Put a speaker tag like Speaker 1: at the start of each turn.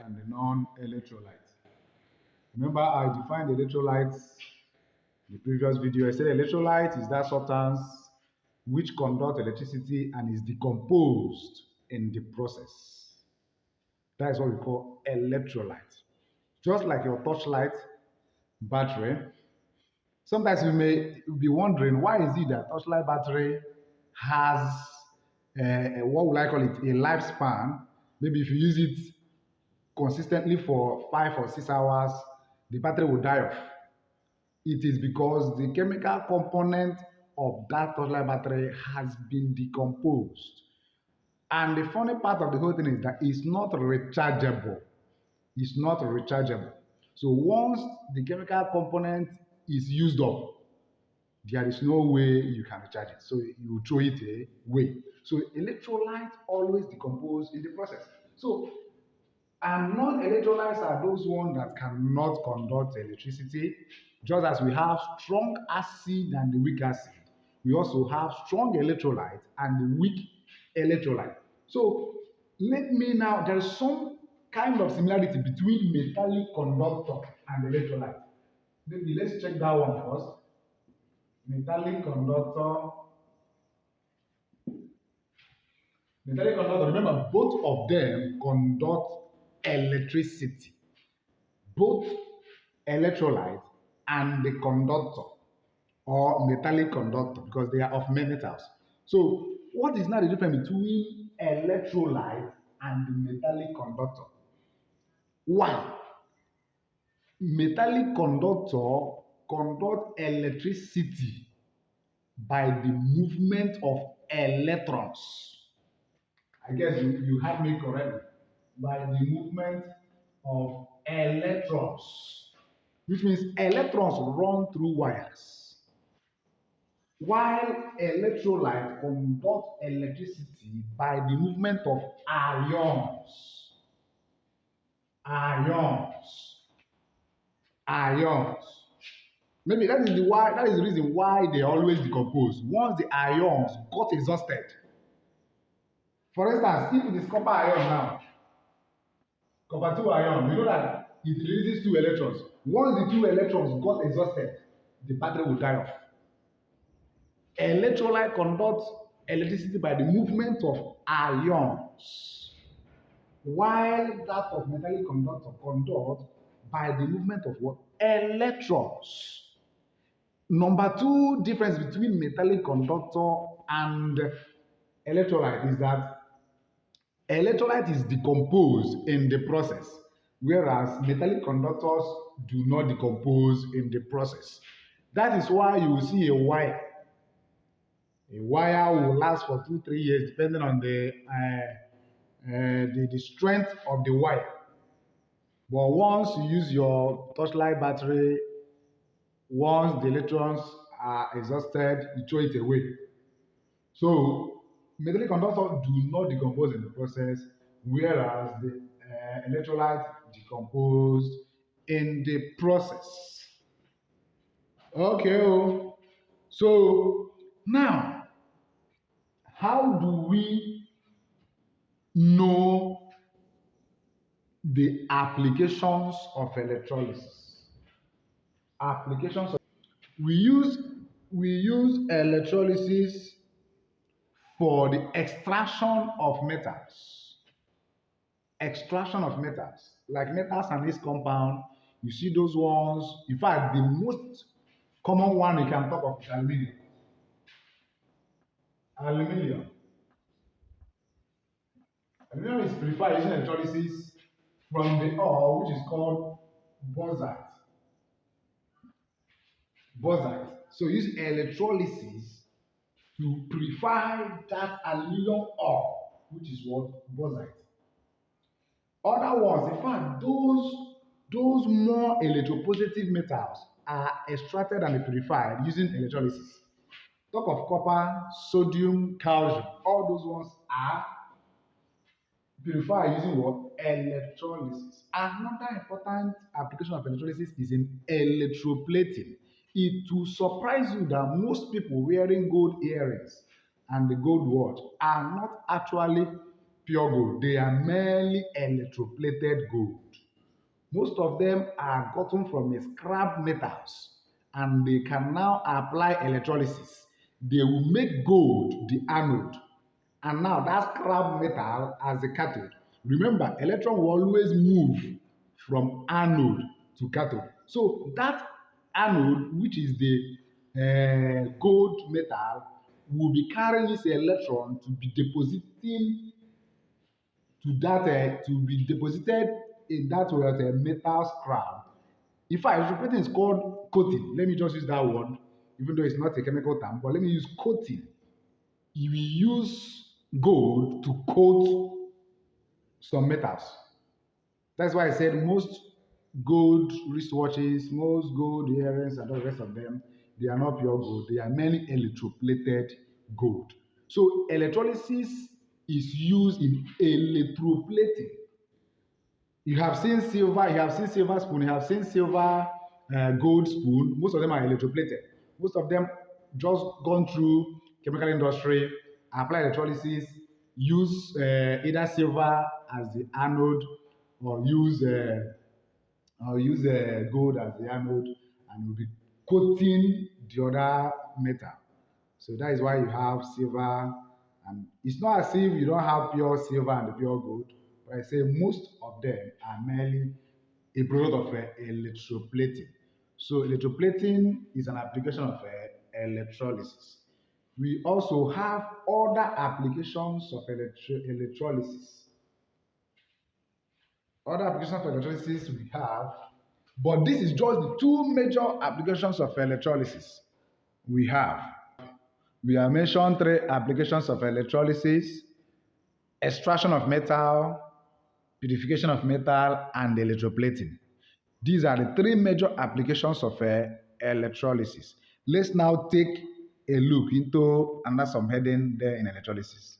Speaker 1: and the non-electrolytes. Remember, I defined electrolytes in the previous video. I said electrolyte is that substance which conducts electricity and is decomposed in the process. That is what we call electrolyte. Just like your torchlight battery, sometimes you may be wondering why is it that torchlight battery has what would I call it, a lifespan. Maybe if you use it consistently for 5 or 6 hours, the battery will die off. It is because the chemical component of that torchlight battery has been decomposed. And the funny part of the whole thing is that it's not rechargeable. It's not rechargeable. So once the chemical component is used up, there is no way you can recharge it. So you throw it away. So electrolytes always decompose in the process. So and non-electrolytes are those ones that cannot conduct electricity. Just as we have strong acid and the weak acid, we also have strong electrolyte and the weak electrolyte. So let me now, there is some kind of similarity between metallic conductor and electrolyte. Maybe let's check that one first. Metallic conductor. Metallic conductor, remember, both of them conduct electricity. Both electrolyte and the conductor or metallic conductor, because they are of metals. So what is now the difference between electrolyte and the metallic conductor? One, metallic conductor conduct electricity by the movement of electrons. I guess you had me correctly. By the movement of electrons, which means electrons run through wires, while electrolyte conduct electricity by the movement of ions. Ions. Ions. Maybe that is the reason why they always decompose. Once the ions got exhausted. For instance, if it is copper ion now, copper 2 ion, you know that it releases 2 electrons. Once the 2 electrons got exhausted, the battery will die off. Electrolyte conducts electricity by the movement of ions, while that of metallic conductor conducts by the movement of what? Electrons. Number 2 difference between metallic conductor and electrolyte is that electrolyte is decomposed in the process, whereas metallic conductors do not decompose in the process. That is why you will see a wire. A wire will last for 2-3 years depending on the strength of the wire. But once you use your torchlight battery, once the electrons are exhausted, you throw it away. So metallic conductors do not decompose in the process, whereas the electrolyte decomposed in the process. Okay, so now, how do we know the applications of electrolysis? Applications of, we use electrolysis for the extraction of metals. Extraction of metals, like metals and its compound, you see those ones. In fact, the most common one you can talk of is aluminium. Aluminium. Aluminium is preferred using electrolysis from the ore which is called bauxite. Bauxite. So use electrolysis to purify that aluminium ore, which is what? Bauxite. Other ones, in fact, those more electropositive metals are extracted and purified using electrolysis. Talk of copper, sodium, calcium, all those ones are purified using what? Electrolysis. Another important application of electrolysis is in electroplating. It will surprise you that most people wearing gold earrings and the gold watch are not actually pure gold. They are merely electroplated gold. Most of them are gotten from scrap metals and they can now apply electrolysis. They will make gold the anode and now that scrap metal as the cathode. Remember, electron will always move from anode to cathode. So that anode, which is the gold metal, will be carrying this electron to be depositing to be deposited in that metal scrap. In fact, electroplating is called coating. Let me just use that word, even though it's not a chemical term, but let me use coating. You will use gold to coat some metals. That's why I said most gold wristwatches, most gold earrings, and all the rest of them, they are not pure gold. They are mainly electroplated gold. So electrolysis is used in electroplating. You have seen silver spoon, you have seen silver gold spoon. Most of them are electroplated. Most of them just gone through chemical industry, apply electrolysis, use either silver as the anode or use gold as the anode, and will be coating the other metal. So that is why you have silver, and it's not as if you don't have pure silver and pure gold, but I say most of them are merely a product of electroplating. So electroplating is an application of electrolysis. We also have other applications of electrolysis. Other applications for electrolysis we have, but this is just the two major applications of electrolysis we have. We have mentioned three applications of electrolysis: extraction of metal, purification of metal, and electroplating. These are the three major applications of electrolysis. Let's now take a look into under some heading there in electrolysis.